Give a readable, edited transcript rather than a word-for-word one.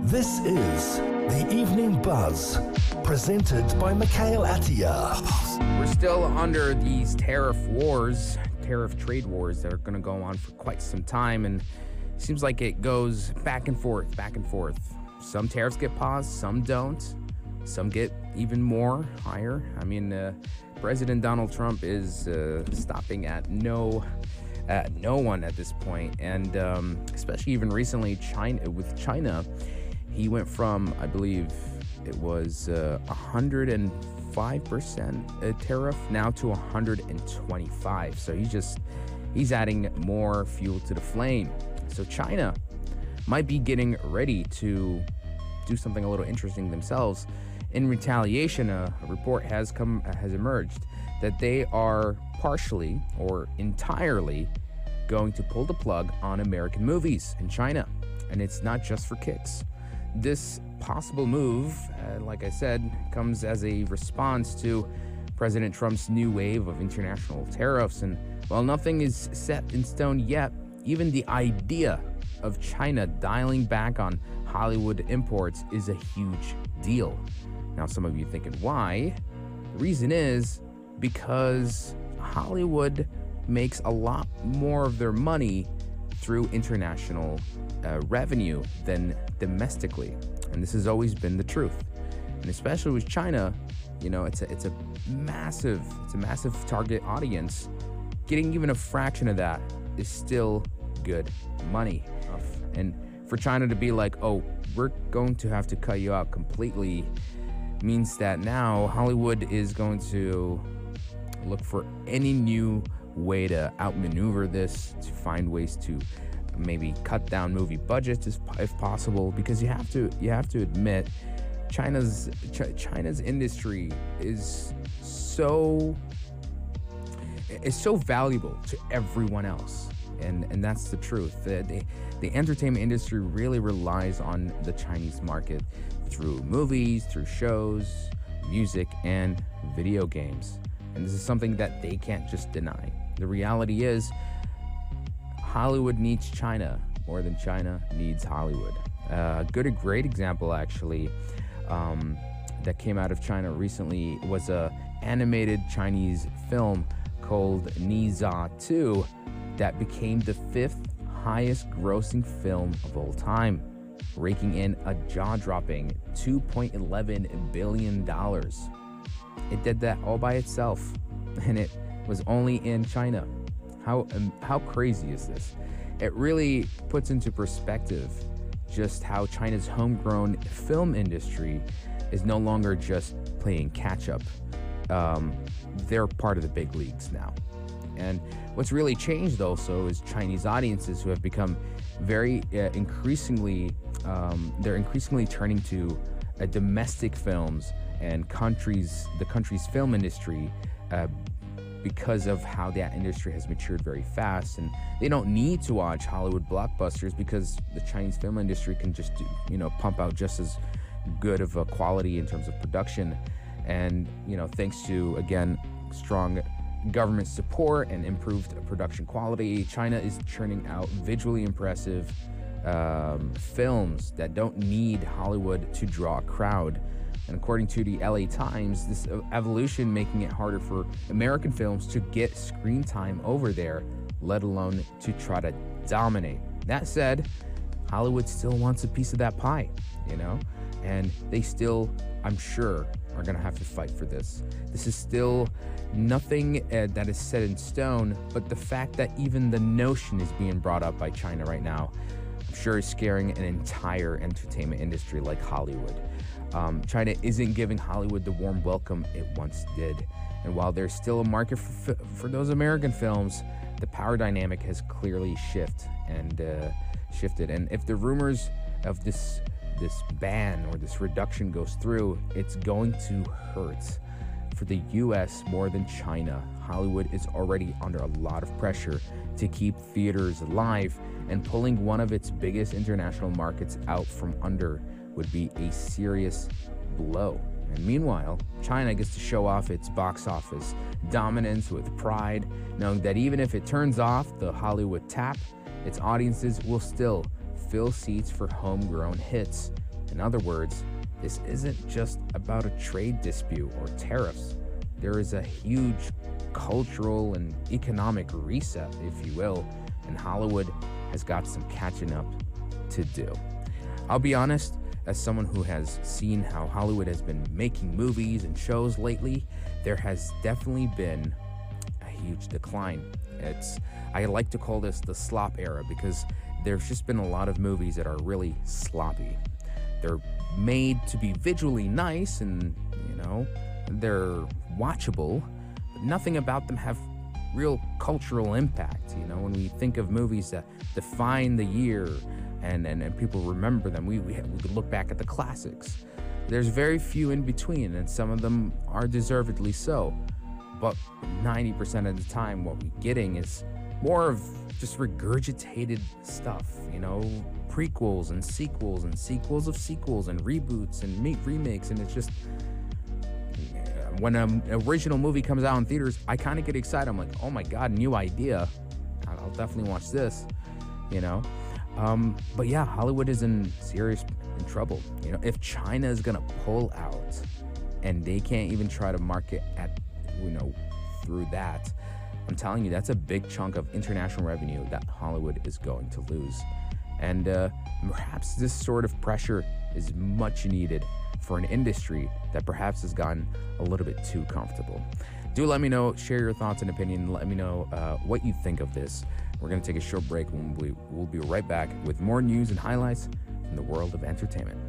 This is the Evening Buzz, presented by Mikail Atiyeh. We're still under these tariff trade wars that are going to go on for quite some time, and it seems like it goes back and forth. Some tariffs get paused, some don't. Some get even more higher. I mean, President Donald Trump is stopping at no one at this point, and especially even recently, China, he went from, I believe it was 105% tariff now to 125. So he's adding more fuel to the flame. So China might be getting ready to do something a little interesting themselves. In retaliation, a report has emerged that they are partially or entirely going to pull the plug on American movies in China. And it's not just for kicks. This possible move, like I said, comes as a response to President Trump's new wave of international tariffs. And while nothing is set in stone yet, even the idea of China dialing back on Hollywood imports is a huge deal. Now, some of you thinking, why? The reason is because Hollywood makes a lot more of their money through international revenue than domestically. And this has always been the truth. And especially with China, you know, it's a massive target audience. Getting even a fraction of that is still good money. And for China to be like, oh, we're going to have to cut you out completely, means that now Hollywood is going to look for any new way to outmaneuver this, to find ways to maybe cut down movie budgets if possible, because you have to admit China's industry is so valuable to everyone else. And that's the truth. The entertainment industry really relies on the Chinese market through movies, through shows, music, and video games. And this is something that they can't just deny. The reality is, Hollywood needs China more than China needs Hollywood. A great example, actually, that came out of China recently was a animated Chinese film called Ni 2 that became the 5th highest grossing film of all time, raking in a jaw-dropping $2.11 billion. It did that all by itself, and it was only in China. How crazy is this? It really puts into perspective just how China's homegrown film industry is no longer just playing catch-up. They're part of the big leagues now. And what's really changed also is Chinese audiences who have become very increasingly turning to domestic films and the country's film industry because of how that industry has matured very fast. And they don't need to watch Hollywood blockbusters because the Chinese film industry can just pump out just as good of a quality in terms of production. And thanks to, again, strong government support and improved production quality, China is churning out visually impressive films that don't need Hollywood to draw a crowd. And according to the LA Times, this evolution making it harder for American films to get screen time over there, let alone to try to dominate. That said, Hollywood still wants a piece of that pie, and they still, I'm sure, are going to have to fight for this. This is still nothing that is set in stone, but the fact that even the notion is being brought up by China right now, I'm sure is scaring an entire entertainment industry like Hollywood. China isn't giving Hollywood the warm welcome it once did. And while there's still a market for those American films, the power dynamic has clearly shifted. And if the rumors of this ban or this reduction goes through, it's going to hurt for the US more than China. Hollywood is already under a lot of pressure to keep theaters alive, and pulling one of its biggest international markets out from under would be a serious blow. And meanwhile, China gets to show off its box office dominance with pride, knowing that even if it turns off the Hollywood tap, its audiences will still fill seats for homegrown hits In other words, this isn't just about a trade dispute or tariffs. There is a huge cultural and economic reset, if you will, and Hollywood has got some catching up to do. I'll be honest, as someone who has seen how Hollywood has been making movies and shows lately, there has definitely been a huge decline. I like to call this the slop era because there's just been a lot of movies that are really sloppy. They're made to be visually nice and, they're watchable, but nothing about them have real cultural impact. When we think of movies that define the year and people remember them, we could look back at the classics. There's very few in between, and some of them are deservedly so. But 90% of the time, what we're getting is more of just regurgitated stuff, prequels and sequels and sequels of sequels and reboots and remakes. And it's just, when an original movie comes out in theaters, I kind of get excited. I'm like, oh my God, new idea. I'll definitely watch this, But yeah, Hollywood is in trouble. If China is going to pull out and they can't even try to market at, through that, I'm telling you, that's a big chunk of international revenue that Hollywood is going to lose. And perhaps this sort of pressure is much needed for an industry that perhaps has gotten a little bit too comfortable. Do let me know, share your thoughts and opinion. Let me know what you think of this. We're going to take a short break and we'll be right back with more news and highlights from the world of entertainment.